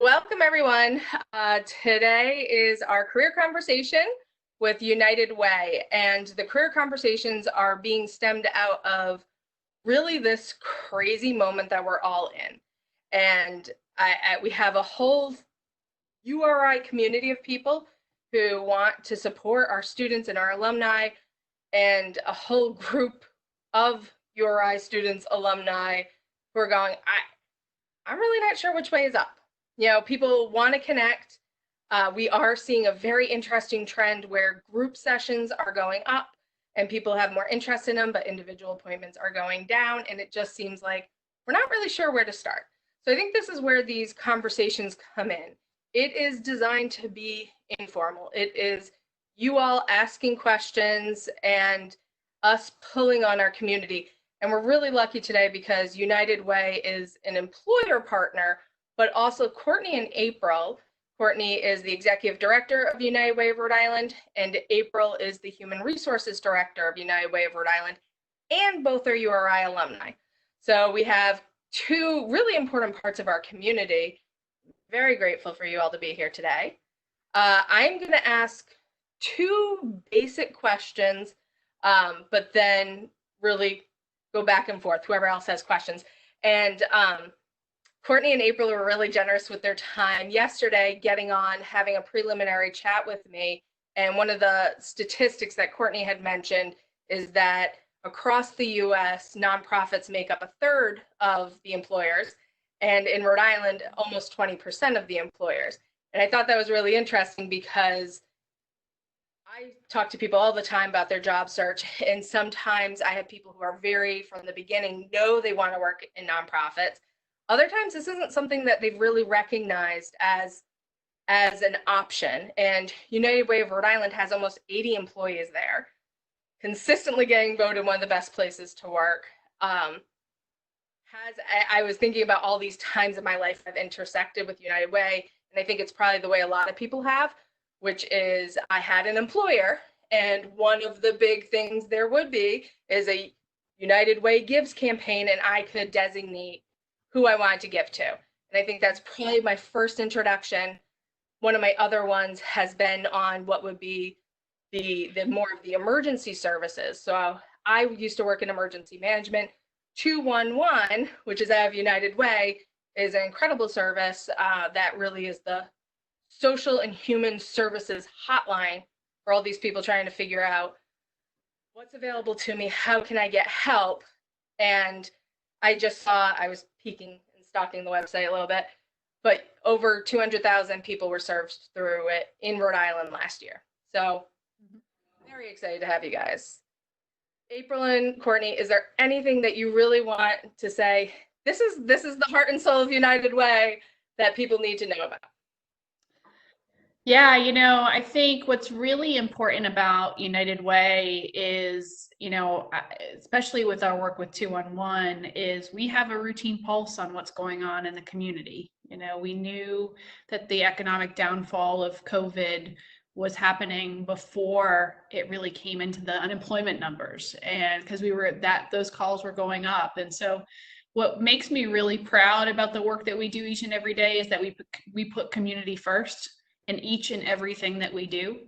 Welcome, everyone. Today is our career conversation with United Way, and the career conversations are being stemmed out of really this crazy moment that we're all in. And we have a whole URI community of people who want to support our students and our alumni, and a whole group of URI students, alumni, who are going, I'm really not sure which way is up. You know, people want to connect. We are seeing a very interesting trend where group sessions are going up and people have more interest in them, but individual appointments are going down. And it just seems like we're not really sure where to start. So I think this is where these conversations come in. It is designed to be informal. It is you all asking questions and us pulling on our community. And we're really lucky today because United Way is an employer partner, but also Cortney and April. Cortney is the executive director of United Way of Rhode Island, and April is the human resources director of United Way of Rhode Island, and both are URI alumni. So we have two really important parts of our community. Very grateful for you all to be here today. I'm going to ask two basic questions, but then really go back and forth, whoever else has questions. And Cortney and April were really generous with their time yesterday, getting on, having a preliminary chat with me. And one of the statistics that Cortney had mentioned is that across the US, nonprofits make up a third of the employers, and in Rhode Island, almost 20% of the employers. And I thought that was really interesting because I talk to people all the time about their job search, and sometimes I have people who are very, from the beginning, know they want to work in nonprofits. Other times, this isn't something that they've really recognized as an option. And United Way of Rhode Island has almost 80 employees there, consistently getting voted one of the best places to work. I was thinking about all these times in my life I've intersected with United Way, and I think it's probably the way a lot of people have, which is I had an employer, and one of the big things there would be is a United Way Gives campaign, and I could designate who I wanted to give to. And I think that's probably my first introduction. One of my other ones has been on what would be the more of the emergency services. So I used to work in emergency management. 211, which is out of United Way, is an incredible service that really is the social and human services hotline for all these people trying to figure out what's available to me, how can I get help. And I just saw, I was peeking and stalking the website a little bit, but over 200,000 people were served through it in Rhode Island last year. So very excited to have you guys. April and Cortney, is there anything that you really want to say? This is the heart and soul of United Way that people need to know about. Yeah, I think what's really important about United Way is, especially with our work with 211, is we have a routine pulse on what's going on in the community. We knew that the economic downfall of COVID was happening before it really came into the unemployment numbers, and because those calls were going up. And so what makes me really proud about the work that we do each and every day is that we put community first in each and everything that we do.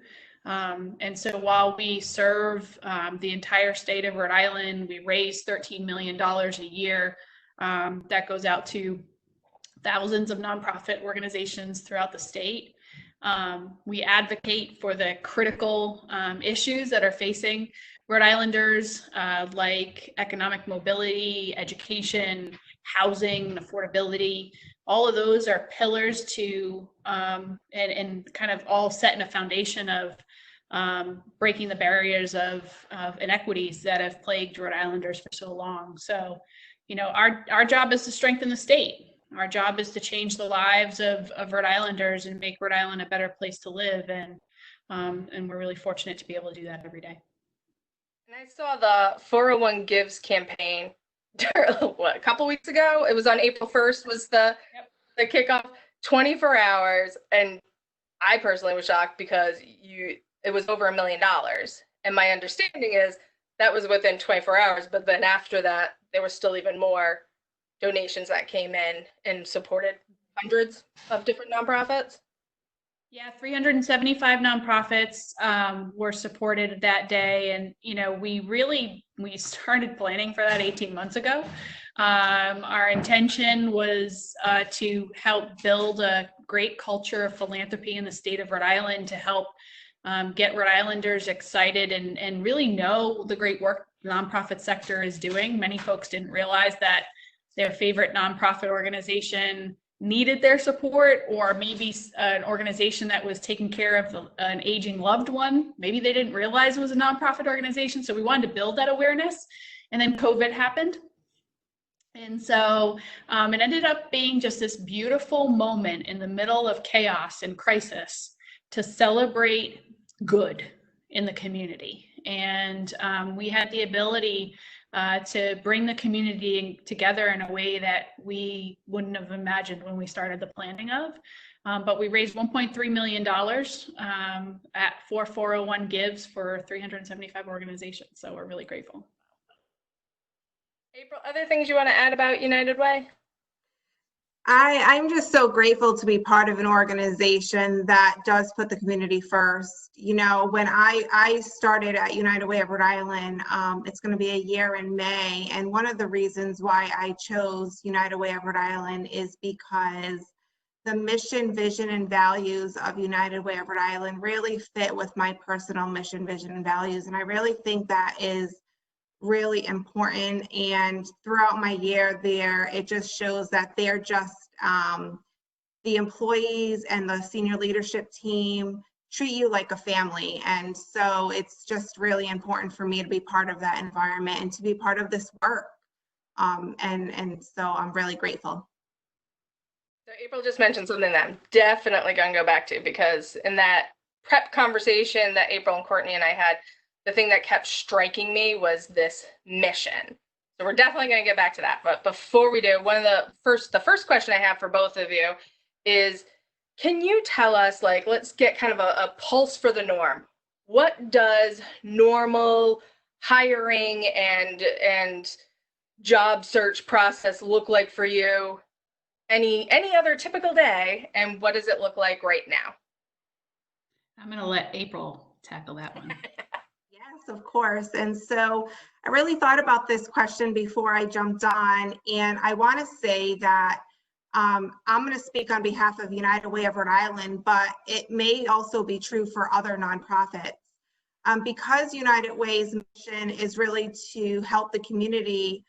And so while we serve the entire state of Rhode Island, we raise $13 million a year. That goes out to thousands of nonprofit organizations throughout the state. We advocate for the critical issues that are facing Rhode Islanders, like economic mobility, education, housing, affordability. All of those are pillars to and kind of all set in a foundation of breaking the barriers of inequities that have plagued Rhode Islanders for so long. So, our job is to strengthen the state. Our job is to change the lives of Rhode Islanders and make Rhode Island a better place to live. And we're really fortunate to be able to do that every day. And I saw the 401 Gives campaign a couple weeks ago. It was on April 1st was the kickoff, 24 hours. And I personally was shocked because it was over $1 million. And my understanding is that was within 24 hours. But then after that, there was still even more donations that came in and supported hundreds of different nonprofits? Yeah, 375 nonprofits were supported that day. And, we started planning for that 18 months ago. Our intention was to help build a great culture of philanthropy in the state of Rhode Island to help get Rhode Islanders excited and really know the great work the nonprofit sector is doing. Many folks didn't realize that their favorite nonprofit organization needed their support, or maybe an organization that was taking care of an aging loved one, maybe they didn't realize it was a nonprofit organization. So we wanted to build that awareness. And then COVID happened. And so it ended up being just this beautiful moment in the middle of chaos and crisis to celebrate good in the community. And we had the ability to bring the community together in a way that we wouldn't have imagined when we started the planning of. But we raised $1.3 million at 401 gives for 375 organizations. So we're really grateful. April, other things you want to add about United Way? I'm just so grateful to be part of an organization that does put the community first. When I started at United Way of Rhode Island, it's going to be a year in May. And one of the reasons why I chose United Way of Rhode Island is because the mission, vision, and values of United Way of Rhode Island really fit with my personal mission, vision, and values. And I really think that is really important. And throughout my year there, it just shows that they're just the employees and the senior leadership team treat you like a family. And so it's just really important for me to be part of that environment and to be part of this work. And so I'm really grateful. So April just mentioned something that I'm definitely going to go back to, because in that prep conversation that April and Courtney and I had, the thing that kept striking me was this mission. So we're definitely going to get back to that. But before we do, the first question I have for both of you is, can you tell us, let's get kind of a pulse for the norm. What does normal hiring and job search process look like for you? Any other typical day, and what does it look like right now? I'm going to let April tackle that one. Yes, of course. And so I really thought about this question before I jumped on, and I want to say that I'm going to speak on behalf of United Way of Rhode Island, but it may also be true for other nonprofits. Because United Way's mission is really to help the community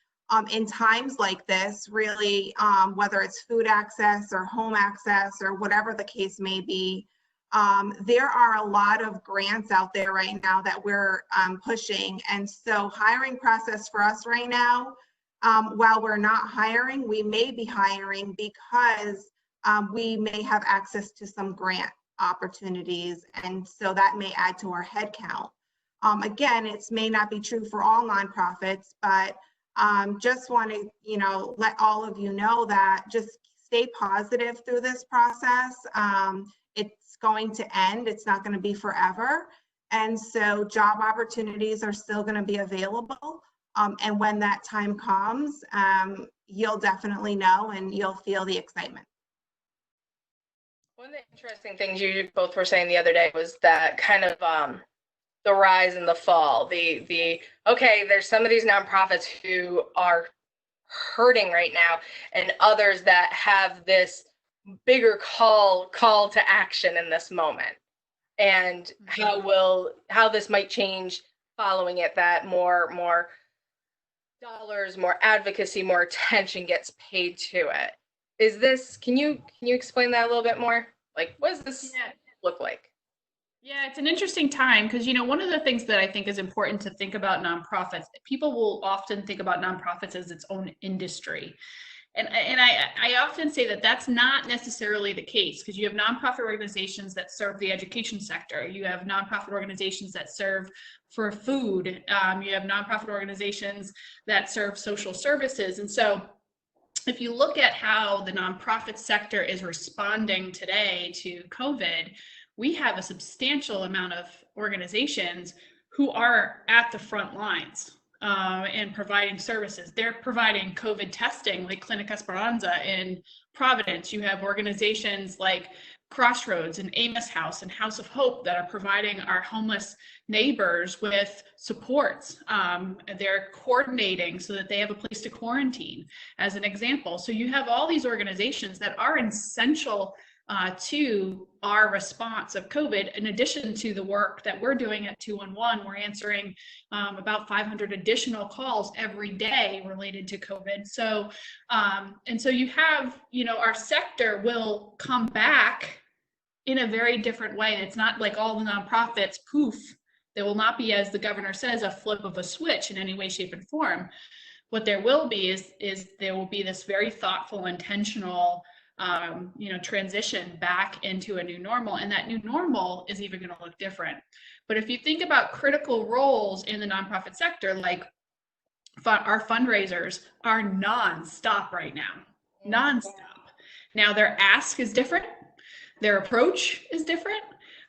in times like this, really, whether it's food access or home access or whatever the case may be. There are a lot of grants out there right now that we're pushing. And so hiring process for us right now, while we're not hiring, we may be hiring because we may have access to some grant opportunities. And so that may add to our head count. Again, it may not be true for all nonprofits, but just want to, let all of you know that just stay positive through this process. It's going to end. It's not going to be forever. And so job opportunities are still going to be available. And when that time comes, you'll definitely know and you'll feel the excitement. One of the interesting things you both were saying the other day was that kind of the rise and the fall. Okay, there's some of these nonprofits who are hurting right now, and others that have this bigger call to action in this moment, and how this might change following it, that more dollars, more advocacy, more attention gets paid to it. Can you explain that a little bit more? What does this look like? Yeah, it's an interesting time because, one of the things that I think is important to think about nonprofits, people will often think about nonprofits as its own industry. And I often say that that's not necessarily the case, because you have nonprofit organizations that serve the education sector. You have nonprofit organizations that serve for food. You have nonprofit organizations that serve social services. And so if you look at how the nonprofit sector is responding today to COVID, we have a substantial amount of organizations who are at the front lines and providing services. They're providing COVID testing, like Clinic Esperanza in Providence, you have organizations like Crossroads and Amos House and House of Hope that are providing our homeless neighbors with supports. They're coordinating so that they have a place to quarantine, as an example. So you have all these organizations that are essential to our response of COVID. In addition to the work that we're doing at 211, we're answering about 500 additional calls every day related to COVID. So, and so you have, you know, our sector will come back in a very different way. It's not like all the nonprofits, poof, there will not be, as the governor says, a flip of a switch in any way, shape, and form. What there will be is there will be this very thoughtful, intentional you know, transition back into a new normal, and that new normal is even going to look different. But if you think about critical roles in the nonprofit sector, like our fundraisers are nonstop right now, nonstop. Now their ask is different, their approach is different.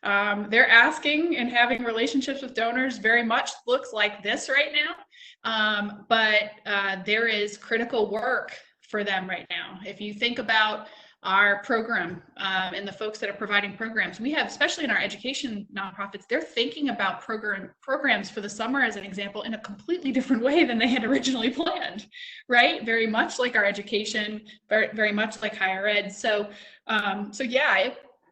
They're asking and having relationships with donors very much looks like this right now, but there is critical work for them right now. If you think about our program and the folks that are providing programs, we have, especially in our education nonprofits, they're thinking about programs for the summer, as an example, in a completely different way than they had originally planned, right? Very much like our education, very much like higher ed. So, so yeah,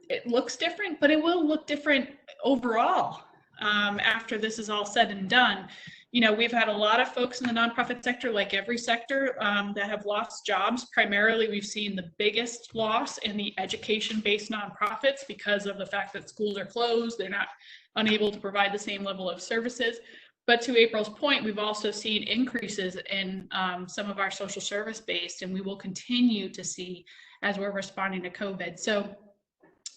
it looks different, but it will look different overall after this is all said and done. You know, we've had a lot of folks in the nonprofit sector, like every sector, that have lost jobs. Primarily, we've seen the biggest loss in the education-based nonprofits because of the fact that schools are closed. They're not unable to provide the same level of services. But to April's point, we've also seen increases in some of our social service-based, and we will continue to see as we're responding to COVID. So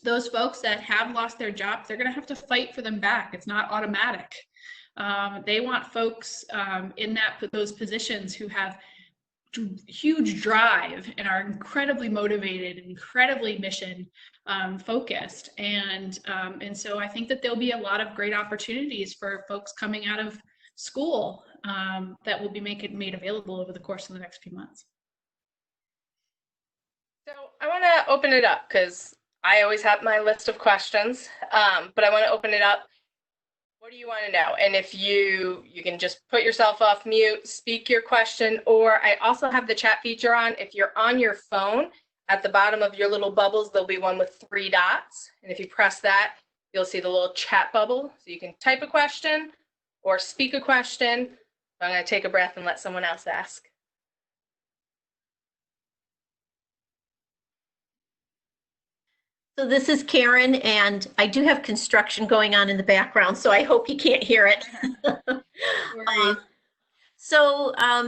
those folks that have lost their jobs, they're going to have to fight for them back. It's not automatic. They want folks in those positions who have huge drive and are incredibly motivated, incredibly mission focused, and so I think that there'll be a lot of great opportunities for folks coming out of school that will be made available over the course of the next few months. So I want to open it up because I always have my list of questions, but I want to open it up. What do you want to know? And if you can just put yourself off mute, speak your question, or I also have the chat feature on. If you're on your phone, at the bottom of your little bubbles, there'll be one with 3 dots. And if you press that, you'll see the little chat bubble. So you can type a question or speak a question. So I'm going to take a breath and let someone else ask. So this is Karen, and I do have construction going on in the background, so I hope you can't hear it.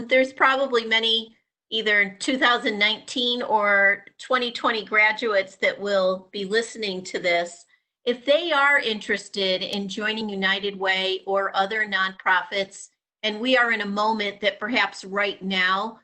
There's probably many either 2019 or 2020 graduates that will be listening to this. If they are interested in joining United Way or other nonprofits, and we are in a moment that perhaps right now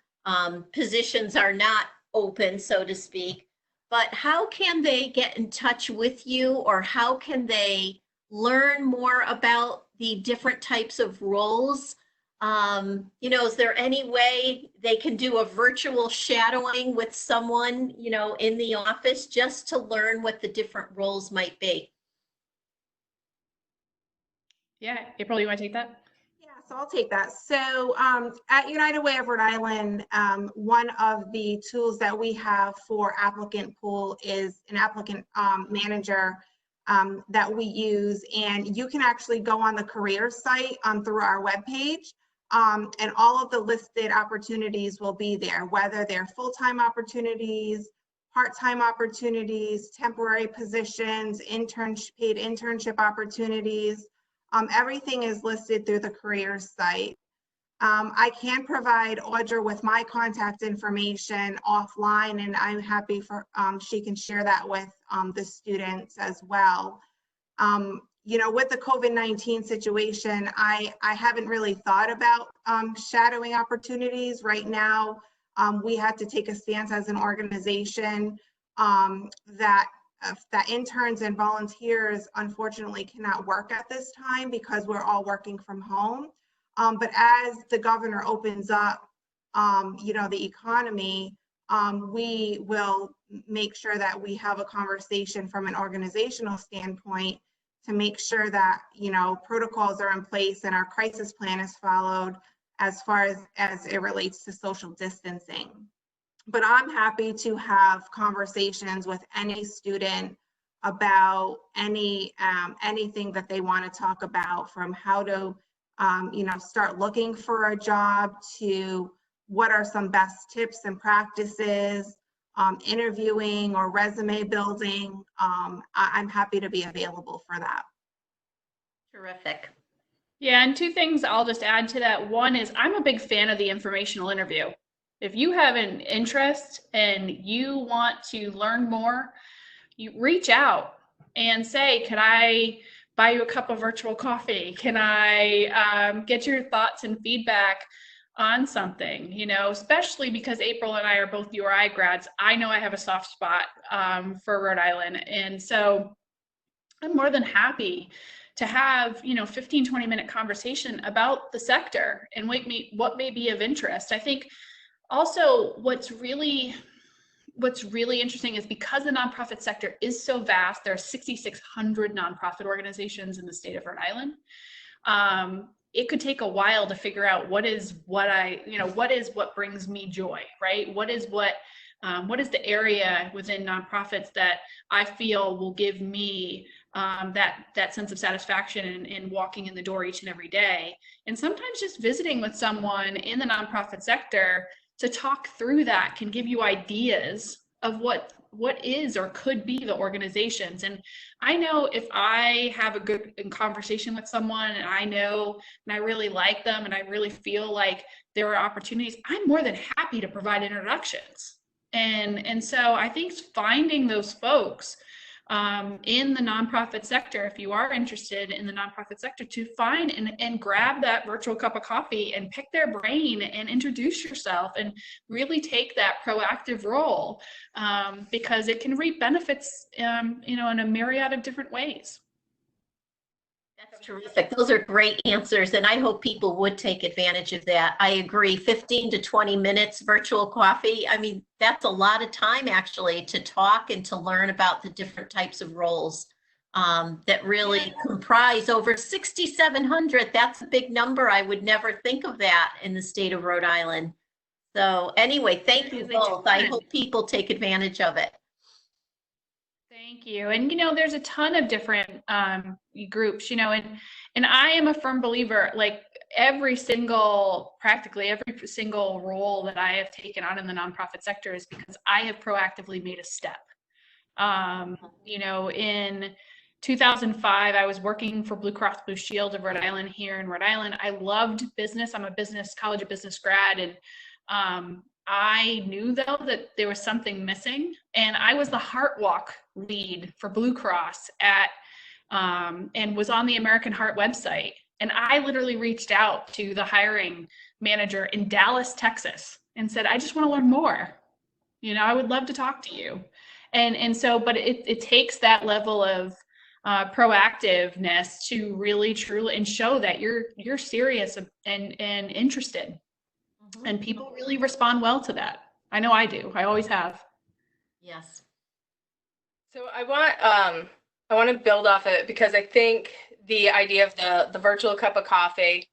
positions are not open, so to speak, but how can they get in touch with you, or how can they learn more about the different types of roles? You know, is there any way they can do a virtual shadowing with someone, you know, in the office just to learn what the different roles might be? Yeah, April, you want to take that? So I'll take that. So at United Way of Rhode Island, one of the tools that we have for applicant pool is an applicant manager that we use. And you can actually go on the career site through our webpage, and all of the listed opportunities will be there, whether they're full-time opportunities, part-time opportunities, temporary positions, paid internship opportunities. Everything is listed through the careers site. I can provide Audra with my contact information offline, and I'm happy for she can share that with the students as well. You know, with the COVID-19 situation, I haven't really thought about shadowing opportunities right now. We had to take a stance as an organization that interns and volunteers unfortunately cannot work at this time because we're all working from home. But as the governor opens up, you know, the economy, we will make sure that we have a conversation from an organizational standpoint to make sure that, you know, protocols are in place and our crisis plan is followed as far as it relates to social distancing. But I'm happy to have conversations with any student about anything that they want to talk about, from how to you know, start looking for a job, to what are some best tips and practices, interviewing or resume building. I'm happy to be available for that. Terrific. Yeah, and two things I'll just add to that. One is I'm a big fan of the informational interview. If you have an interest and you want to learn more, you reach out and say, can I buy you a cup of virtual coffee? Can I get your thoughts and feedback on something? You know, especially because April and I are both URI grads, I know I have a soft spot for Rhode Island. And so I'm more than happy to have, you know, 15, 20-minute conversation about the sector and what may be of interest. I think also what's really interesting is, because the nonprofit sector is so vast, there are 6,600 nonprofit organizations in the state of Rhode Island. It could take a while to figure out what brings me joy, right? What is the area within nonprofits that I feel will give me that sense of satisfaction in walking in the door each and every day. And sometimes just visiting with someone in the nonprofit sector to talk through that can give you ideas of what is or could be the organizations. And I know if I have a good conversation with someone and I know and I really like them and I really feel like there are opportunities, I'm more than happy to provide introductions. And so I think finding those folks in the nonprofit sector, if you are interested in the nonprofit sector, to find and grab that virtual cup of coffee and pick their brain and introduce yourself and really take that proactive role, because it can reap benefits, you know, in a myriad of different ways. That's terrific. Those are great answers, and I hope people would take advantage of that. I agree. 15 to 20 minutes virtual coffee. I mean, that's a lot of time actually to talk and to learn about the different types of roles that really comprise over 6,700. That's a big number. I would never think of that in the state of Rhode Island. So anyway, thank you both. I hope people take advantage of it. Thank you. And, you know, there's a ton of different groups, you know, and I am a firm believer, like practically every single role that I have taken on in the nonprofit sector is because I have proactively made a step. You know, in 2005, I was working for Blue Cross Blue Shield of Rhode Island here in Rhode Island. I loved business. I'm a college of business grad. And I knew though that there was something missing, and I was the Heart Walk lead for Blue Cross and was on the American Heart website. And I literally reached out to the hiring manager in Dallas, Texas, and said, I just want to learn more. You know, I would love to talk to you. And so, but it takes that level of proactiveness to really truly and show that you're serious and interested. And people really respond well to that. I know I do. I always have. Yes. So I want to build off it, because I think the idea of the virtual cup of coffee,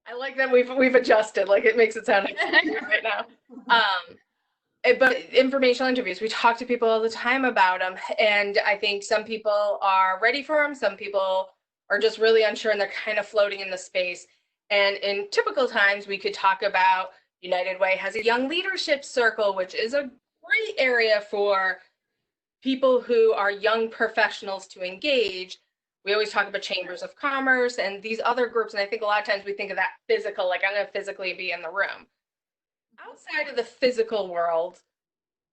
I like that we've adjusted. Like, it makes it sound right now. But informational interviews, we talk to people all the time about them, and I think some people are ready for them. Some people are just really unsure, and they're kind of floating in the space. And in typical times, we could talk about United Way has a young leadership circle, which is a great area for people who are young professionals to engage. We always talk about chambers of commerce and these other groups. And I think a lot of times we think of that physical, like I'm going to physically be in the room. Outside of the physical world,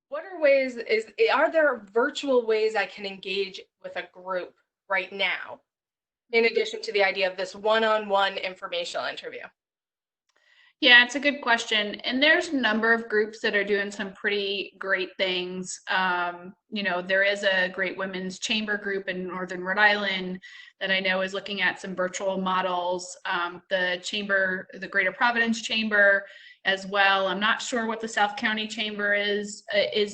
what are there virtual ways I can engage with a group right now, in addition to the idea of this one-on-one informational interview? Yeah, it's a good question. And there's a number of groups that are doing some pretty great things. There is a great women's chamber group in Northern Rhode Island that I know is looking at some virtual models. The Greater Providence Chamber as well. I'm not sure what the South County Chamber is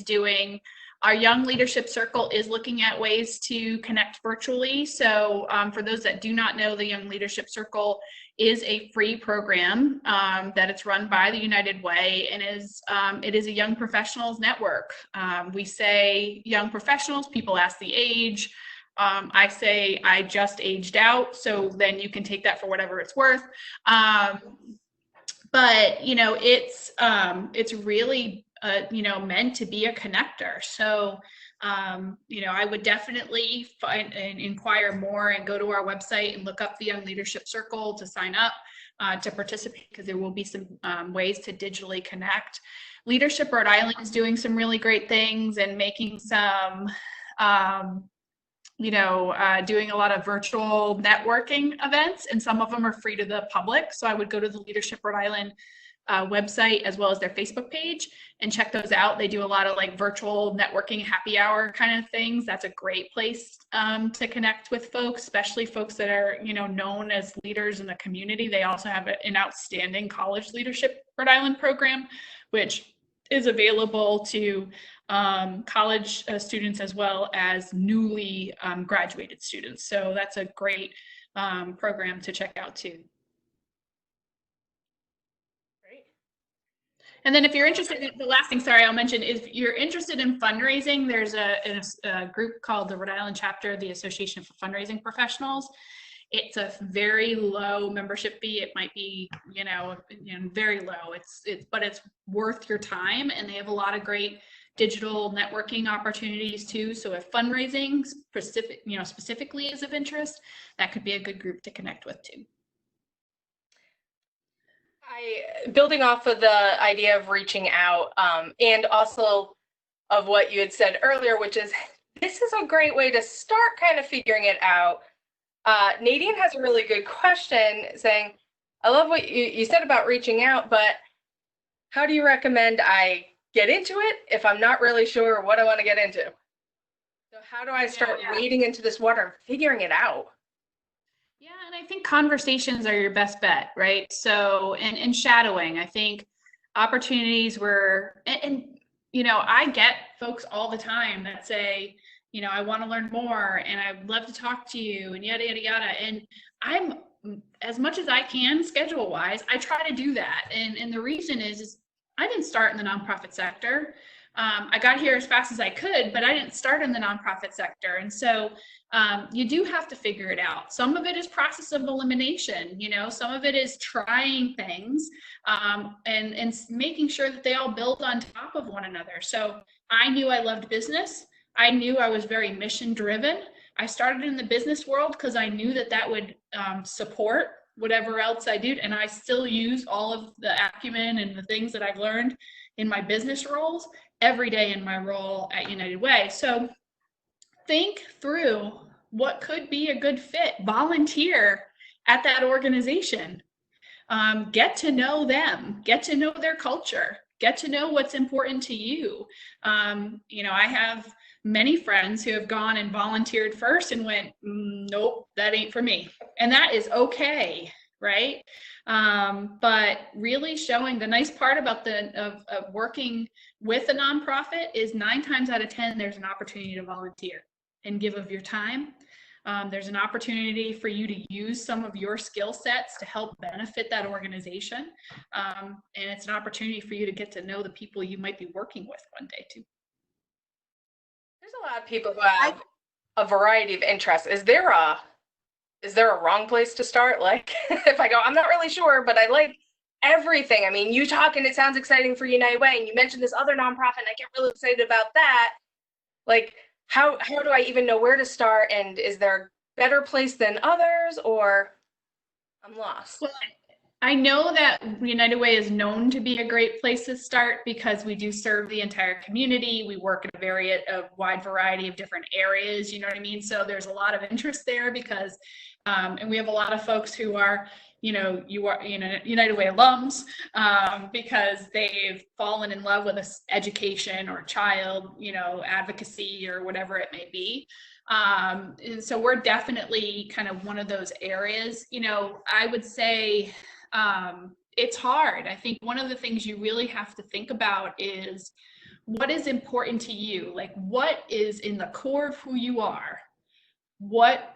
doing. Our Young Leadership Circle is looking at ways to connect virtually. So for those that do not know, the Young Leadership Circle is a free program that it's run by the United Way, and it is a young professionals network. We say young professionals, people ask the age. I say I just aged out, so then you can take that for whatever it's worth. But it's really meant to be a connector. So I would definitely find and inquire more and go to our website and look up the Young Leadership Circle to sign up to participate, because there will be some ways to digitally connect. Leadership Rhode Island is doing some really great things and making some doing a lot of virtual networking events, and some of them are free to the public. So I would go to the Leadership Rhode Island website as well as their Facebook page and check those out. They do a lot of like virtual networking happy hour kind of things. That's a great place to connect with folks, especially folks that are known as leaders in the community. They also have an outstanding college leadership Rhode Island program, which is available to college students as well as newly graduated students. So that's a great program to check out too. And then if you're interested in, the last thing, sorry, I'll mention, is if you're interested in fundraising, there's a group called the Rhode Island chapter, the Association for Fundraising Professionals. It's a very low membership fee. It might be, very low. But it's worth your time, and they have a lot of great digital networking opportunities too. So if fundraising specifically is of interest, that could be a good group to connect with too. Building off of the idea of reaching out, and also of what you had said earlier, which is this is a great way to start kind of figuring it out. Nadine has a really good question saying, I love what you said about reaching out, but how do you recommend I get into it if I'm not really sure what I want to get into? So how do I start wading into this water and figuring it out? Yeah, and I think conversations are your best bet, right? So, and shadowing, I think opportunities where, I get folks all the time that say, I want to learn more and I'd love to talk to you and yada, yada, yada. And I'm, as much as I can schedule wise, I try to do that. And the reason is I didn't start in the nonprofit sector. I got here as fast as I could, but I didn't start in the nonprofit sector. And so you do have to figure it out. Some of it is process of elimination, some of it is trying things and making sure that they all build on top of one another. So I knew I loved business. I knew I was very mission driven. I started in the business world because I knew that would support whatever else I do. And I still use all of the acumen and the things that I've learned in my business roles every day in my role at United Way. So think through what could be a good fit. Volunteer at that organization. Get to know them. Get to know their culture. Get to know what's important to you. I have many friends who have gone and volunteered first and went, nope, that ain't for me. And that is okay, right? But really showing the nice part about of working with a nonprofit is 9 times out of 10, there's an opportunity to volunteer and give of your time. There's an opportunity for you to use some of your skill sets to help benefit that organization. And it's an opportunity for you to get to know the people you might be working with one day too. There's a lot of people who have a variety of interests. Is there a wrong place to start? Like if I go, I'm not really sure, but I like everything. I mean, you talk and it sounds exciting for United Way, and you mentioned this other nonprofit and I get really excited about that. Like, how do I even know where to start? And is there a better place than others, or I'm lost? Well, I know that United Way is known to be a great place to start because we do serve the entire community. We work in a wide variety of different areas, you know what I mean? So there's a lot of interest there because, and we have a lot of folks who are, you are, United Way alums, because they've fallen in love with education or child, advocacy or whatever it may be. And so we're definitely kind of one of those areas. I would say it's hard. I think one of the things you really have to think about is what is important to you? Like, what is in the core of who you are? What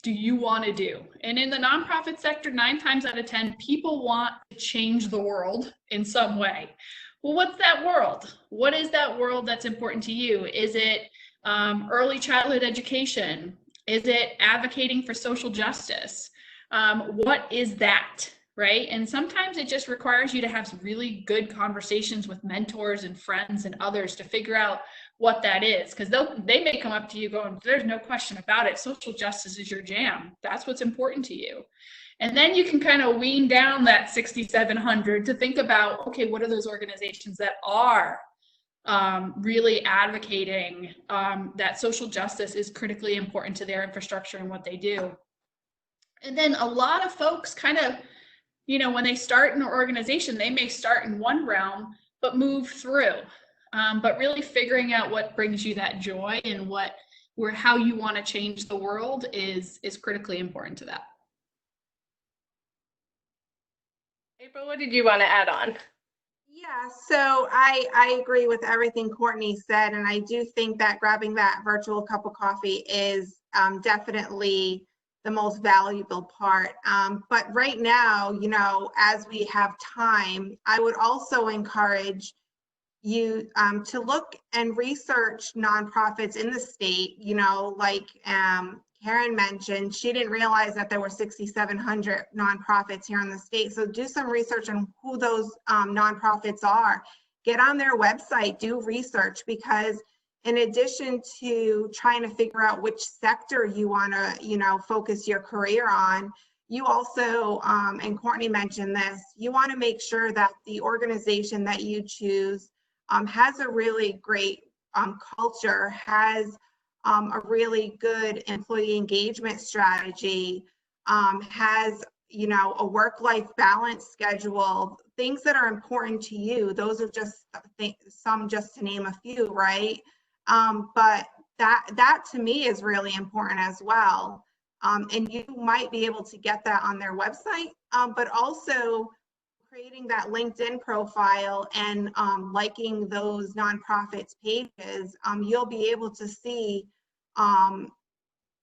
do you want to do? And in the nonprofit sector, 9 times out of 10, people want to change the world in some way. Well, what's that world? What is that world that's important to you? Is it early childhood education? Is it advocating for social justice? What is that? Right? And sometimes it just requires you to have some really good conversations with mentors and friends and others to figure out what that is. Because they may come up to you going, there's no question about it. Social justice is your jam. That's what's important to you. And then you can kind of wean down that 6,700 to think about, okay, what are those organizations that are really advocating that social justice is critically important to their infrastructure and what they do. And then a lot of folks kind of, when they start in an organization, they may start in one realm, but move through. But really figuring out what brings you that joy and how you want to change the world is critically important to that. April, what did you want to add on? Yeah, so I agree with everything Cortney said, and I do think that grabbing that virtual cup of coffee is definitely the most valuable part. But right now, as we have time, I would also encourage you to look and research nonprofits in the state. Like Karen mentioned, she didn't realize that there were 6,700 nonprofits here in the state. So do some research on who those nonprofits are. Get on their website, do research, because in addition to trying to figure out which sector you want to, focus your career on, you also, and Cortney mentioned this, you want to make sure that the organization that you choose has a really great culture, has a really good employee engagement strategy, has, a work-life balance schedule, things that are important to you. Those are just some, just to name a few, right? But that to me is really important as well. And you might be able to get that on their website, but also creating that LinkedIn profile and liking those nonprofits pages, you'll be able to see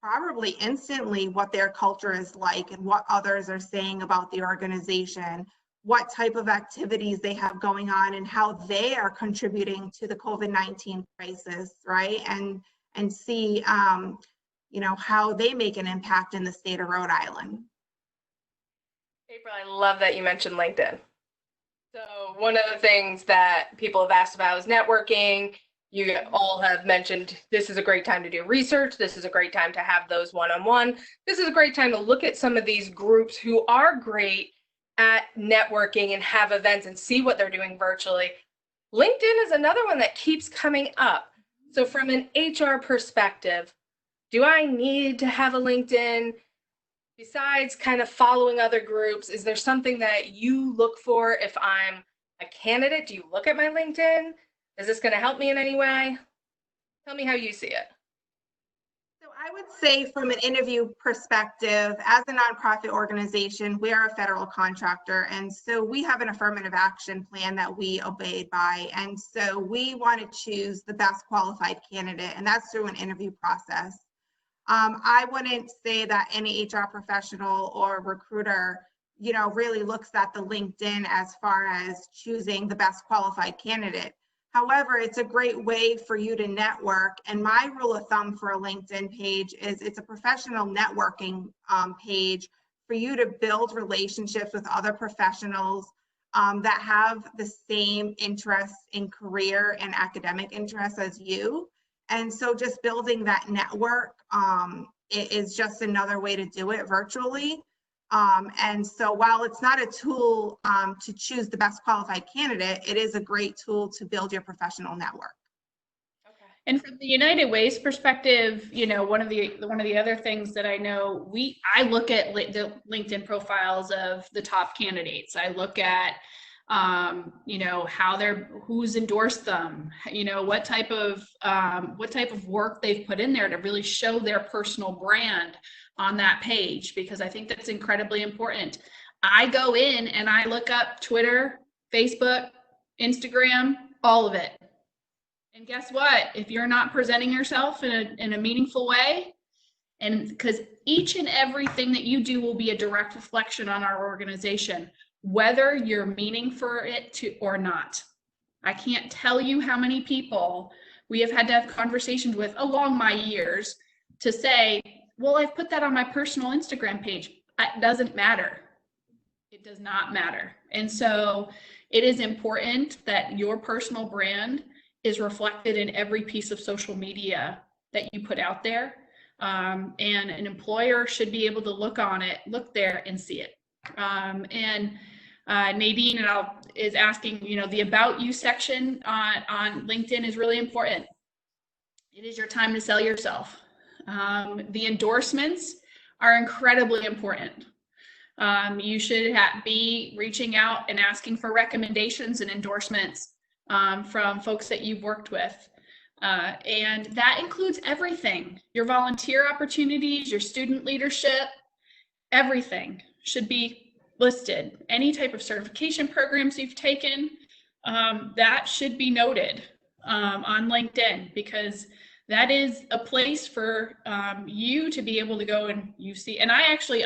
probably instantly what their culture is like and what others are saying about the organization, what type of activities they have going on, and how they are contributing to the COVID-19 crisis, right? And see, how they make an impact in the state of Rhode Island. April, I love that you mentioned LinkedIn. So one of the things that people have asked about is networking. You all have mentioned this is a great time to do research. This is a great time to have those one-on-one. This is a great time to look at some of these groups who are great at networking and have events and see what they're doing virtually. LinkedIn is another one that keeps coming up. So from an HR perspective, do I need to have a LinkedIn? Besides kind of following other groups, is there something that you look for if I'm a candidate? Do you look at my LinkedIn? Is this going to help me in any way? Tell me how you see it. So I would say from an interview perspective, as a nonprofit organization, we are a federal contractor. And so we have an affirmative action plan that we obey by. And so we want to choose the best qualified candidate, and that's through an interview process. I wouldn't say that any HR professional or recruiter, really looks at the LinkedIn as far as choosing the best qualified candidate. However, it's a great way for you to network. And my rule of thumb for a LinkedIn page is it's a professional networking page for you to build relationships with other professionals that have the same interests in career and academic interests as you. And so just building that network is just another way to do it virtually. And so while it's not a tool to choose the best qualified candidate, it is a great tool to build your professional network. Okay. And from the United Way's perspective, you know, one of the other things that I know, I look at the LinkedIn profiles of the top candidates. I look at, you know, who's endorsed them, you know, what type of work they've put in there to really show their personal brand on that page, because I think that's incredibly important. I go in and I look up Twitter, Facebook, Instagram, all of it. And guess what? If you're not presenting yourself in a meaningful way, and because each and everything that you do will be a direct reflection on our organization, whether you're meaning for it to or not. I can't tell you how many people we have had to have conversations with along my years to say, well, I've put that on my personal Instagram page. It doesn't matter. It does not matter. And so it is important that your personal brand is reflected in every piece of social media that you put out there. And an employer should be able to look there and see it. Nadine is asking, you know, the About You section on LinkedIn is really important. It is your time to sell yourself. The endorsements are incredibly important. You should be reaching out and asking for recommendations and endorsements from folks that you've worked with. And that includes everything. Your volunteer opportunities, your student leadership, everything should be listed. Any type of certification programs you've taken, that should be noted on LinkedIn, because that is a place for you to be able to go and you see. And I actually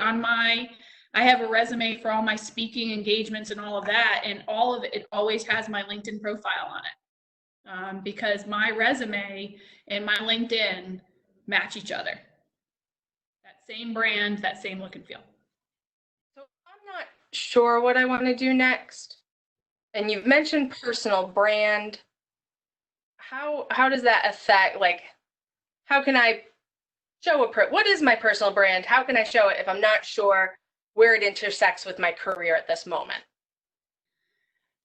I have a resume for all my speaking engagements and all of that, and all of it always has my LinkedIn profile on it, because my resume and my LinkedIn match each other. That same brand, that same look and feel. So I'm not sure what I want to do next. And you've mentioned personal brand. How does that affect, like, how can I show what is my personal brand? How can I show it if I'm not sure where it intersects with my career at this moment?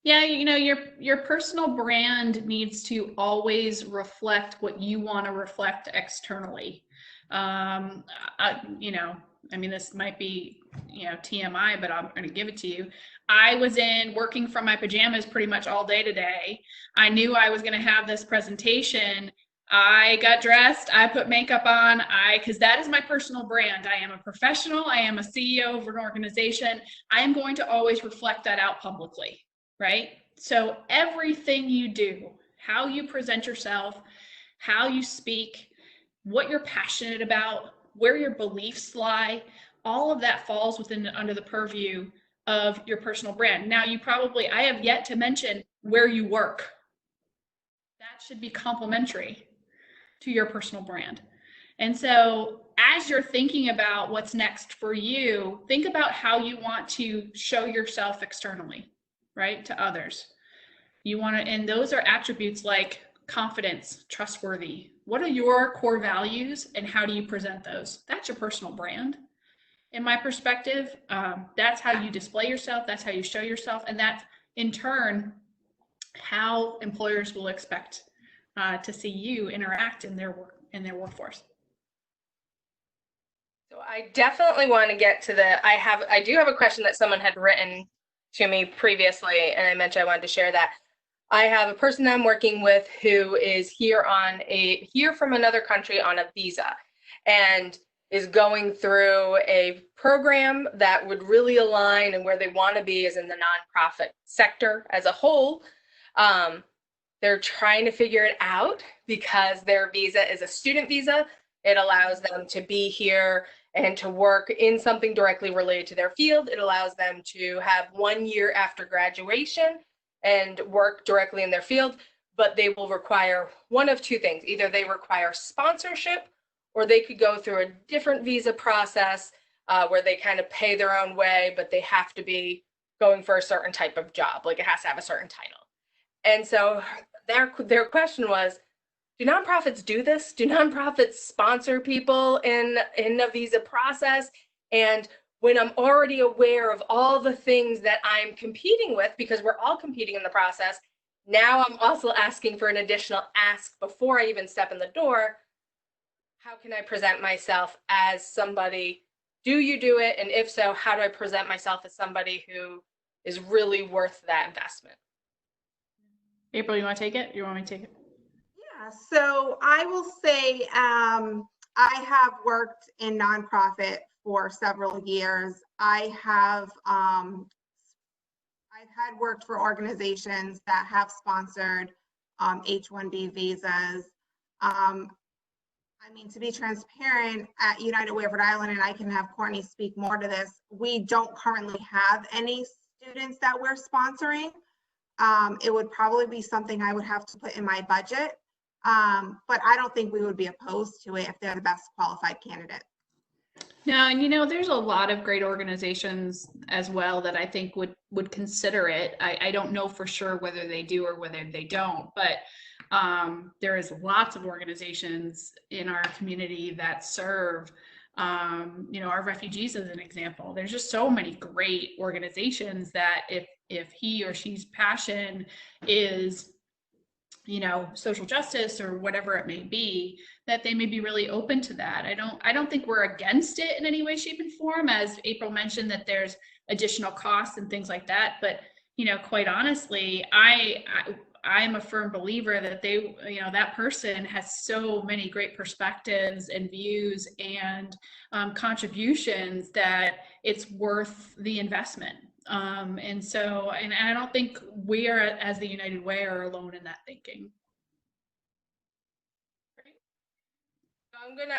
Yeah, you know, your personal brand needs to always reflect what you want to reflect externally. You know, I mean, this might be, you know, TMI, but I'm going to give it to you. I was working from my pajamas pretty much all day today. I knew I was going to have this presentation. I got dressed, I put makeup on, because that is my personal brand. I am a professional, I am a CEO of an organization. I am going to always reflect that out publicly, right? So everything you do, how you present yourself, how you speak, what you're passionate about, where your beliefs lie, all of that falls under the purview of your personal brand. Now, I have yet to mention where you work. That should be complementary to your personal brand. And so as you're thinking about what's next for you, think about how you want to show yourself externally, right, to others. And those are attributes like confidence, trustworthy. What are your core values and how do you present those? That's your personal brand. In my perspective, that's how you display yourself, that's how you show yourself, and that's in turn how employers will expect to see you interact in their workforce. So I definitely want to get to I do have a question that someone had written to me previously, and I mentioned I wanted to share that. I have a person I'm working with who is here from another country on a visa, and is going through a program that would really align, and where they want to be is in the nonprofit sector as a whole. They're trying to figure it out because their visa is a student visa. It allows them to be here and to work in something directly related to their field. It allows them to have 1 year after graduation and work directly in their field, but they will require one of two things. Either they require sponsorship, or they could go through a different visa process where they kind of pay their own way, but they have to be going for a certain type of job, like it has to have a certain title. And so their question was, do nonprofits do this? Do nonprofits sponsor people in a visa process? And when I'm already aware of all the things that I'm competing with, because we're all competing in the process, Now I'm also asking for an additional ask before I even step in the door. How can I present myself as somebody? Do you do it? And if so, how do I present myself as somebody who is really worth that investment? April, you want to take it? You want me to take it? Yeah, so I will say I have worked in nonprofit for several years. I've had worked for organizations that have sponsored H-1B visas. I mean, to be transparent, at United Way of Rhode Island, and I can have Cortney speak more to this, we don't currently have any students that we're sponsoring. It would probably be something I would have to put in my budget, but I don't think we would be opposed to it if they're the best qualified candidate. No, and there's a lot of great organizations as well that I think would consider it. I don't know for sure whether they do or whether they don't, but there is lots of organizations in our community that serve our refugees as an example. There's just so many great organizations that if he or she's passion is social justice or whatever it may be, that they may be really open to that. I don't think we're against it in any way, shape, and form, as April mentioned, that there's additional costs and things like that. But quite honestly, I'm a firm believer that that person has so many great perspectives and views and contributions that it's worth the investment. And I don't think we are, as the United Way, are alone in that thinking.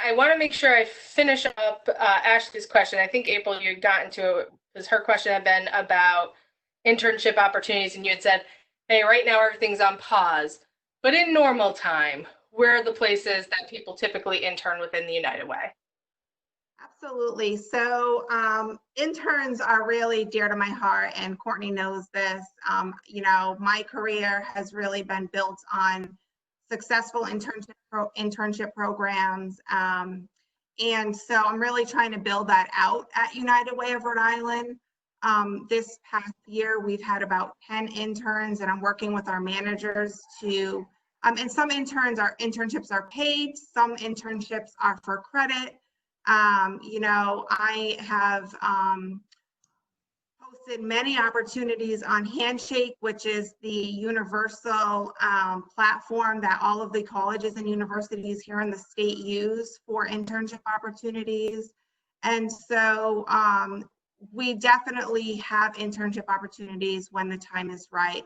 I want to make sure I finish up Ashley's question. I think April, you had gotten to it, because her question had been about internship opportunities, and you had said, hey, right now everything's on pause, but in normal time, where are the places that people typically intern within the United Way? Absolutely. So interns are really dear to my heart, and Cortney knows this. My career has really been built on successful internship programs. And so I'm really trying to build that out at United Way of Rhode Island. This past year, we've had about 10 interns, and I'm working with our managers to, and some internships are paid, some internships are for credit. I have posted many opportunities on Handshake, which is the universal platform that all of the colleges and universities here in the state use for internship opportunities. And so we definitely have internship opportunities when the time is right.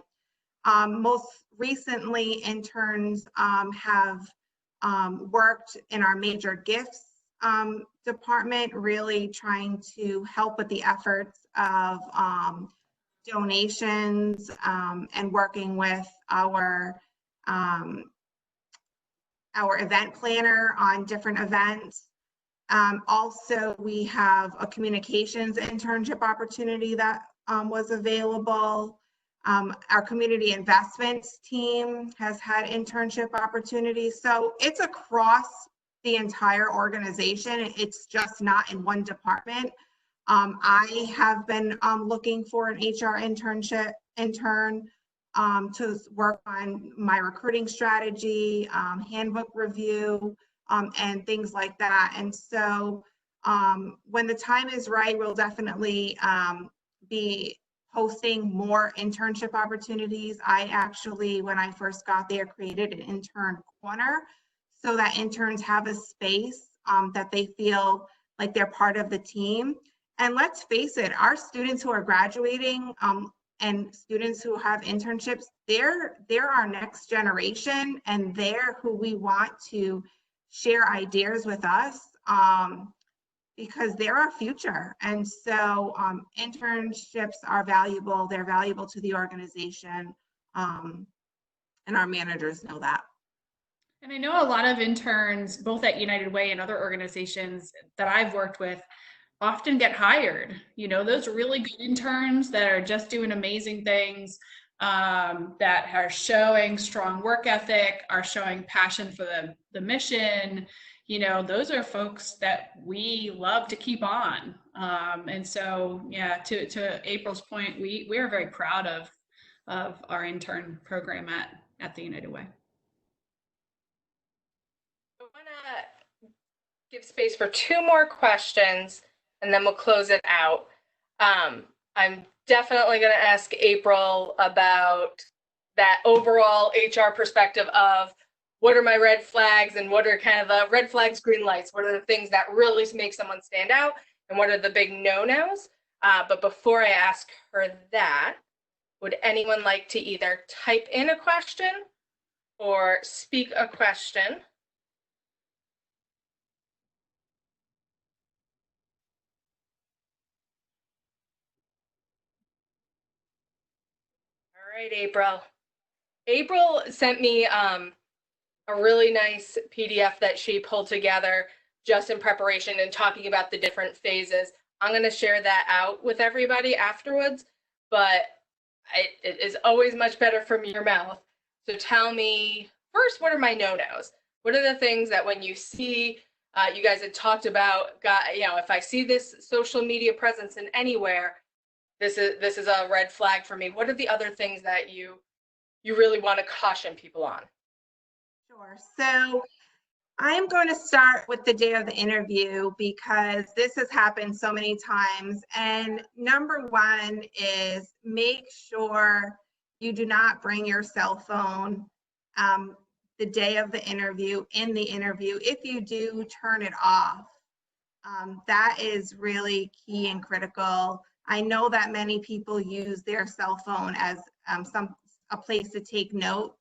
Most recently, interns have worked in our major gifts department, really trying to help with the efforts of donations and working with our event planner on different events. Also, we have a communications internship opportunity that was available. Our community investments team has had internship opportunities. So it's across the entire organization. It's just not in one department. I have been looking for an HR intern to work on my recruiting strategy, handbook review, and things like that. And so when the time is right, we'll definitely be posting more internship opportunities. I actually, when I first got there, created an intern corner so that interns have a space that they feel like they're part of the team. And let's face it, our students who are graduating and students who have internships, they're our next generation, and they're who we want to share ideas with us because they're our future. And so internships are valuable. They're valuable to the organization, and our managers know that. And I know a lot of interns, both at United Way and other organizations that I've worked with, often get hired. Those really good interns that are just doing amazing things, that are showing strong work ethic, are showing passion for the mission. Those are folks that we love to keep on. And so, yeah, to April's point, we are very proud of of our intern program at the United Way. I want to give space for 2 more questions, and then we'll close it out. I'm definitely going to ask April about that overall HR perspective of what are my red flags and what are kind of the red flags, green lights? What are the things that really make someone stand out and what are the big no-nos? But before I ask her that, would anyone like to either type in a question or speak a question? All right, April. April sent me a really nice PDF that she pulled together just in preparation and talking about the different phases. I'm going to share that out with everybody afterwards, but it is always much better from your mouth. So tell me first, what are my no-nos? What are the things that when you see, you guys had talked about, if I see this social media presence in anywhere, this is a red flag for me. What are the other things that you really want to caution people on? Sure. So I'm going to start with the day of the interview because this has happened so many times. And number one is make sure you do not bring your cell phone the day of the interview, in the interview. If you do, turn it off. That is really key and critical. I know that many people use their cell phone as a place to take notes.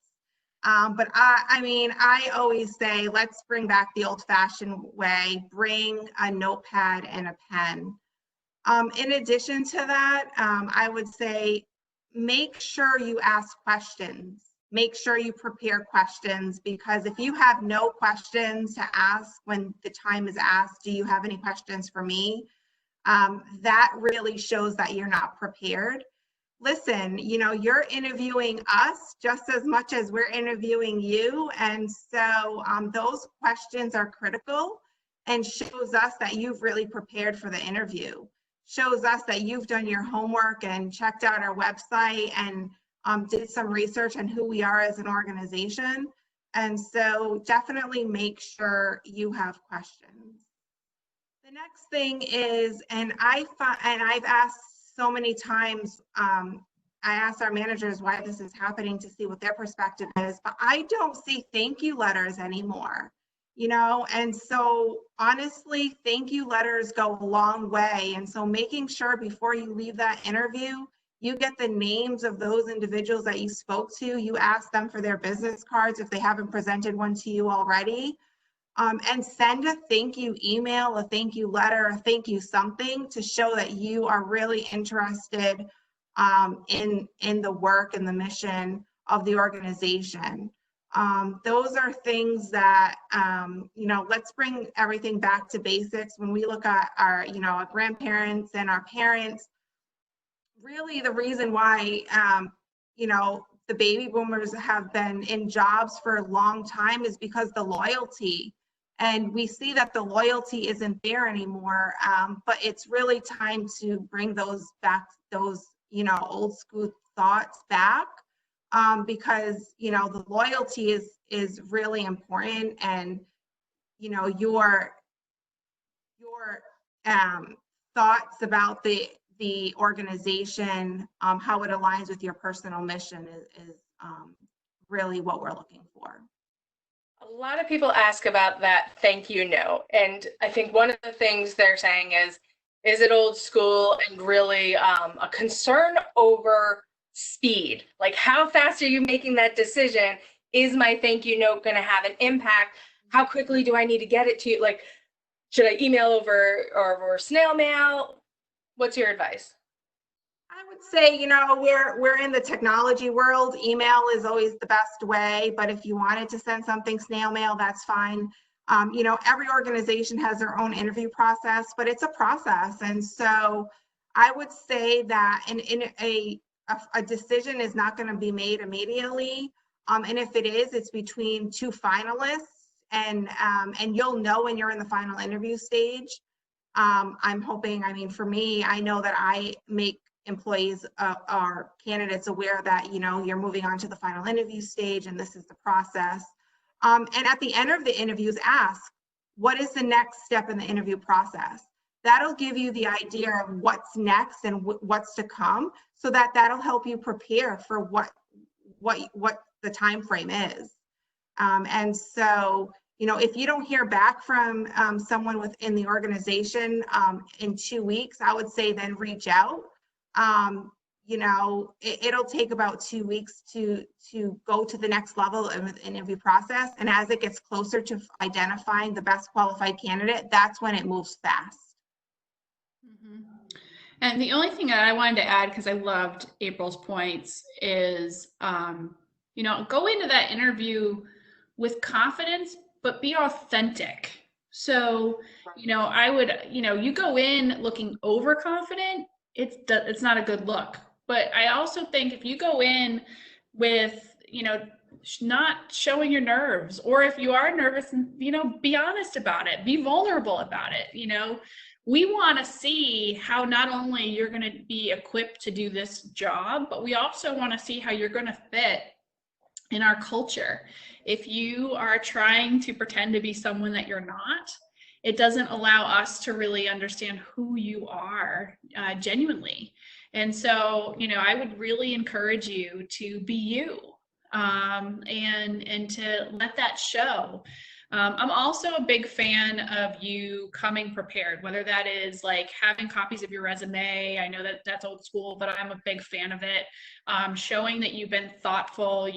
But I always say, let's bring back the old-fashioned way, bring a notepad and a pen. In addition to that, I would say, make sure you ask questions. Make sure you prepare questions, because if you have no questions to ask when the time is asked, do you have any questions for me? That really shows that you're not prepared. Listen, you're interviewing us just as much as we're interviewing you. And so those questions are critical and shows us that you've really prepared for the interview. Shows us that you've done your homework and checked out our website and did some research on who we are as an organization. And so definitely make sure you have questions. The next thing is, and I've asked so many times, I ask our managers why this is happening to see what their perspective is, but I don't see thank you letters anymore, and so honestly, thank you letters go a long way. And so making sure before you leave that interview, you get the names of those individuals that you spoke to, you ask them for their business cards if they haven't presented one to you already. And send a thank you email, a thank you letter, a thank you something to show that you are really interested in the work and the mission of the organization. Those are things that, let's bring everything back to basics. When we look at our grandparents and our parents, really the reason why, the baby boomers have been in jobs for a long time is because the loyalty. And we see that the loyalty isn't there anymore, but it's really time to bring those back, those old school thoughts back, because the loyalty is really important, and your thoughts about the organization, how it aligns with your personal mission is really what we're looking for. A lot of people ask about that thank you note. And I think one of the things they're saying is it old school and really a concern over speed? Like, how fast are you making that decision? Is my thank you note going to have an impact? How quickly do I need to get it to you? Like, should I email over snail mail? What's your advice? I would say, we're in the technology world. Email is always the best way, but if you wanted to send something snail mail, that's fine. Every organization has their own interview process, but it's a process. And so I would say that a decision is not going to be made immediately. And if it is, it's between 2 finalists, and you'll know when you're in the final interview stage. I'm hoping, for me, I know that I make employees or candidates aware that, you know, you're moving on to the final interview stage and this is the process. And at the end of the interviews, ask, what is the next step in the interview process? That'll give you the idea of what's next and what's to come, so that that'll help you prepare for what the time frame is. And so, you know, if you don't hear back from someone within the organization in 2 weeks, I would say then reach out. You know, it'll take about 2 weeks to go to the next level of the interview process. And as it gets closer to identifying the best qualified candidate, that's when it moves fast. Mm-hmm. And the only thing that I wanted to add, because I loved April's points, is, you know, go into that interview with confidence, but be authentic. So, you know, I would, you know, you go in looking overconfident, it's not a good look. But I also think if you go in with, you know, not showing your nerves, or if you are nervous, you know, be honest about it, be vulnerable about it. You know, we want to see how not only you're going to be equipped to do this job, but we also want to see how you're going to fit in our culture. If you are trying to pretend to be someone that you're not, it doesn't allow us to really understand who you are genuinely. And so, you know, I would really encourage you to be you, and to let that show. I'm also a big fan of you coming prepared, whether that is like having copies of your resume. I know that that's old school, but I'm a big fan of it. Showing that you've been thoughtful,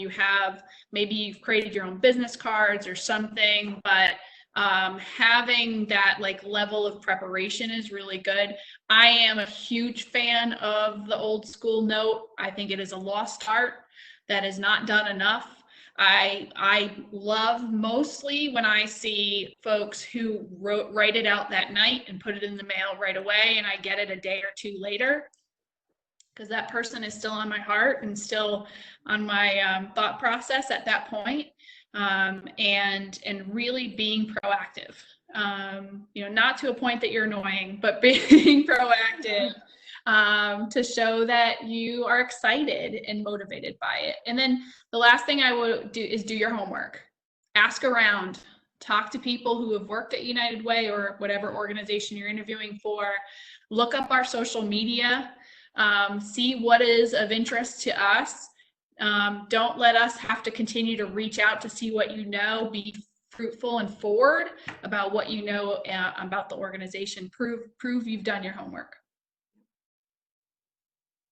maybe you've created your own business cards or something, but having that like level of preparation is really good. I am a huge fan of the old school note. I think it is a lost art that is not done enough. I love mostly when I see folks who write it out that night and put it in the mail right away, and I get it a day or two later, because that person is still on my heart and still on my thought process at that point. And really being proactive, you know, not to a point that you're annoying, but being proactive, to show that you are excited and motivated by it. And then the last thing I would do is do your homework. Ask around, talk to people who have worked at United Way or whatever organization you're interviewing for. Look up our social media, see what is of interest to us. Don't let us have to continue to reach out to see what you know. Be fruitful and forward about what you know about the organization. Prove you've done your homework.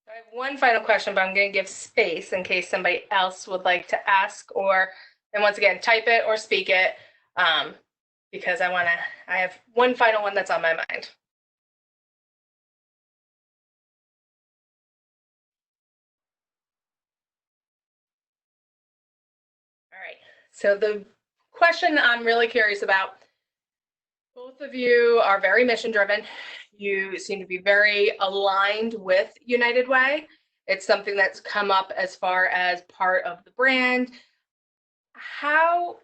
I have one final question, but I'm going to give space in case somebody else would like to ask, and once again, type it or speak it, because I have one final one that's on my mind. All right, so the question I'm really curious about, both of you are very mission driven. You seem to be very aligned with United Way. It's something that's come up as far as part of the brand. How,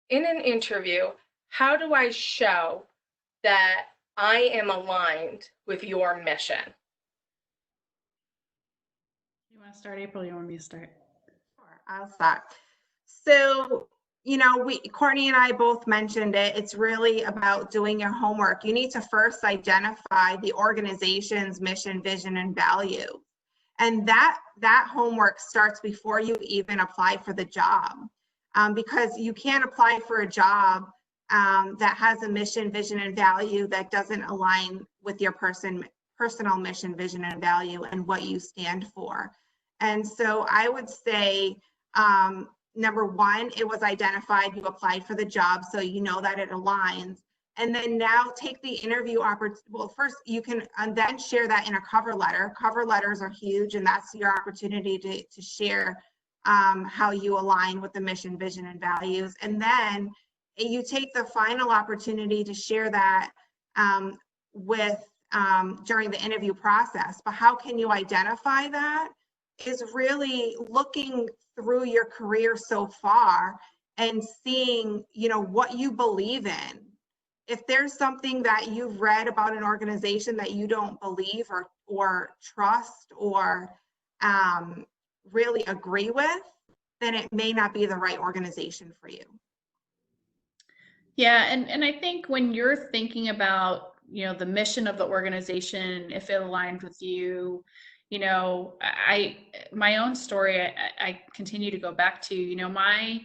in an interview, how do I show that I am aligned with your mission? You want to start, April? You want me to start? Sure, I'll start. So, you know, Cortney and I both mentioned it. It's really about doing your homework. You need to first identify the organization's mission, vision, and value. And that homework starts before you even apply for the job, because you can't apply for a job that has a mission, vision, and value that doesn't align with your personal mission, vision, and value and what you stand for. And so I would say, number one, it was identified, you applied for the job, so you know that it aligns. And then now take the interview opportunity. Well, first you can then share that in a cover letter. Cover letters are huge, and that's your opportunity to share how you align with the mission, vision, and values. And then you take the final opportunity to share that during the interview process. But how can you identify that? Is really looking through your career so far and seeing, you know, what you believe in. If there's something that you've read about an organization that you don't believe or trust or really agree with, then it may not be the right organization for you. Yeah, and I think when you're thinking about, you know, the mission of the organization, if it aligned with you, you know, my own story, I continue to go back to, you know, my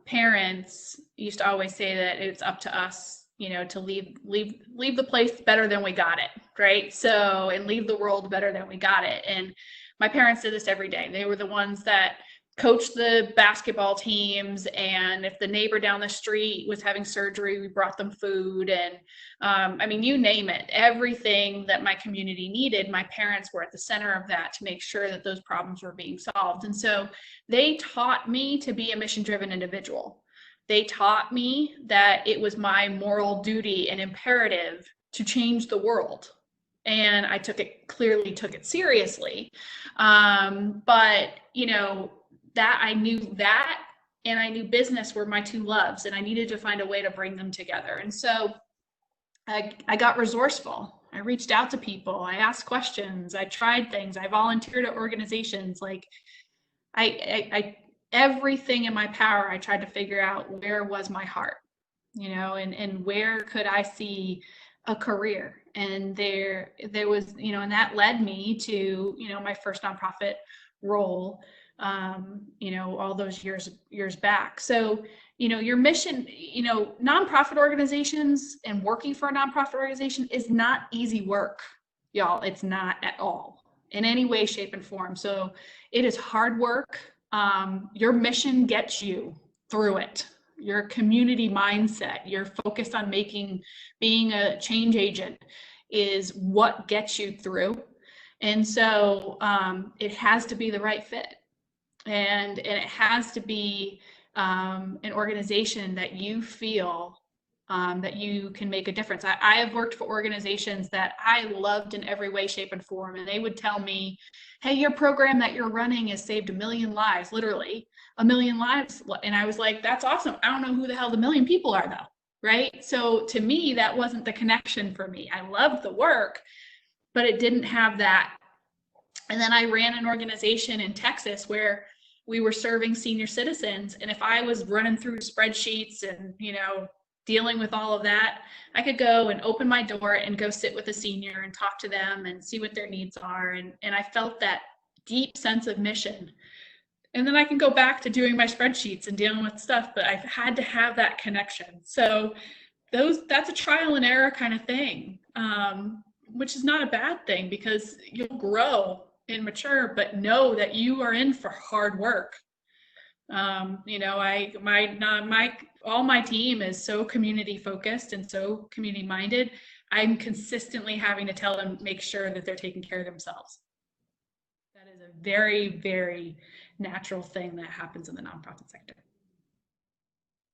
parents used to always say that it's up to us, you know, to leave the place better than we got it, right? So, and leave the world better than we got it. And my parents did this every day. They were the ones that coached the basketball teams, and if the neighbor down the street was having surgery, we brought them food. And I mean, you name it, everything that my community needed, my parents were at the center of that to make sure that those problems were being solved. And so they taught me to be a mission-driven individual. They taught me that it was my moral duty and imperative to change the world. And I clearly took it seriously. But, you know, that I knew that, and I knew business were my two loves, and I needed to find a way to bring them together. And so I got resourceful. I reached out to people. I asked questions. I tried things. I volunteered at organizations. Like I everything in my power, I tried to figure out where was my heart, you know, and where could I see a career. And there was, you know, and that led me to, you know, my first nonprofit role, you know, all those years back. So, you know, your mission, you know, nonprofit organizations and working for a nonprofit organization is not easy work, y'all. It's not at all in any way, shape, and form. So it is hard work. Your mission gets you through it. Your community mindset, your focus on being a change agent is what gets you through. And so it has to be the right fit. And it has to be an organization that you feel that you can make a difference. I have worked for organizations that I loved in every way, shape, and form. And they would tell me, hey, your program that you're running has saved 1 million lives, literally 1 million lives. And I was like, that's awesome. I don't know who the hell the 1 million people are though, right? So to me, that wasn't the connection for me. I loved the work, but it didn't have that. And then I ran an organization in Texas where we were serving senior citizens. And if I was running through spreadsheets and, you know, dealing with all of that, I could go and open my door and go sit with a senior and talk to them and see what their needs are. And I felt that deep sense of mission. And then I can go back to doing my spreadsheets and dealing with stuff, but I've had to have that connection. So that's a trial and error kind of thing, which is not a bad thing because you'll grow and mature, but know that you are in for hard work. You know, all my team is so community focused and so community minded. I'm consistently having to tell them, make sure that they're taking care of themselves. That is a very, very natural thing that happens in the nonprofit sector.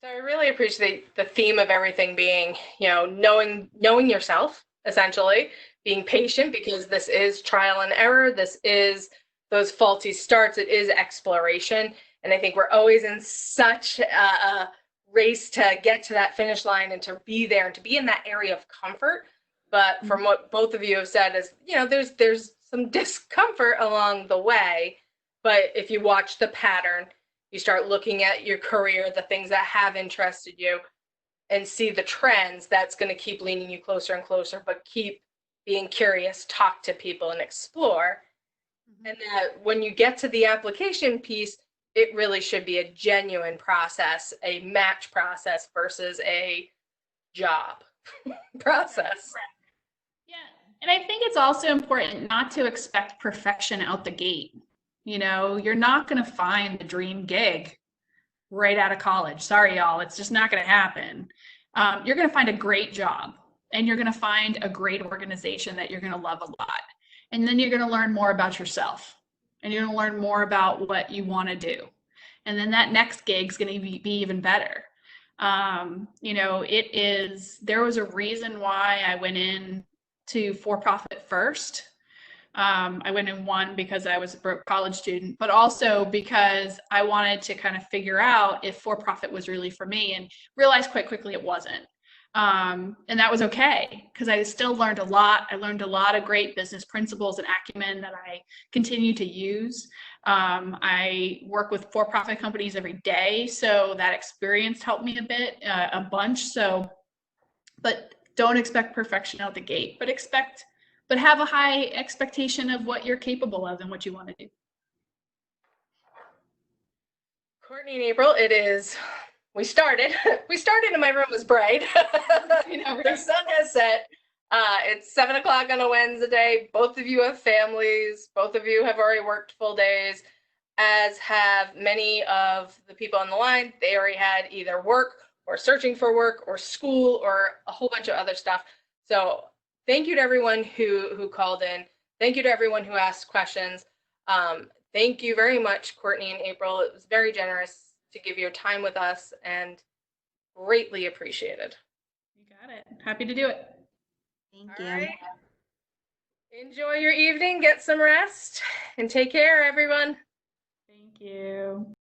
So I really appreciate the theme of everything being, you know, knowing yourself, essentially, being patient because this is trial and error. This is those faulty starts. It is exploration. And I think we're always in such a race to get to that finish line and to be there and to be in that area of comfort. But from what both of you have said is, you know, there's some discomfort along the way. But if you watch the pattern, you start looking at your career, the things that have interested you, and see the trends, that's going to keep leaning you closer and closer, but keep being curious, talk to people and explore. And that when you get to the application piece, it really should be a genuine process, a match process versus a job process. Yeah. And I think it's also important not to expect perfection out the gate. You know, you're not going to find the dream gig right out of college. Sorry, y'all. It's just not going to happen. You're going to find a great job and you're going to find a great organization that you're going to love a lot. And then you're going to learn more about yourself and you're going to learn more about what you want to do. And then that next gig is going to be even better. You know, there was a reason why I went in to for-profit first. I went in one because I was a broke college student, but also because I wanted to kind of figure out if for-profit was really for me and realized quite quickly it wasn't. And that was okay because I still learned a lot. I learned a lot of great business principles and acumen that I continue to use. I work with for-profit companies every day, so that experience helped me a bunch. So, but don't expect perfection out the gate, but have a high expectation of what you're capable of and what you want to do. Courtney and April, we started and my room was bright. The sun has set. It's 7 o'clock on a Wednesday. Both of you have families. Both of you have already worked full days, as have many of the people on the line. They already had either work or searching for work or school or a whole bunch of other stuff. So thank you to everyone who called in. Thank you to everyone who asked questions. Thank you very much, Courtney and April. It was very generous to give your time with us and greatly appreciated. You got it. Happy to do it. Thank All you. right. Enjoy your evening, get some rest, and take care, everyone. Thank you.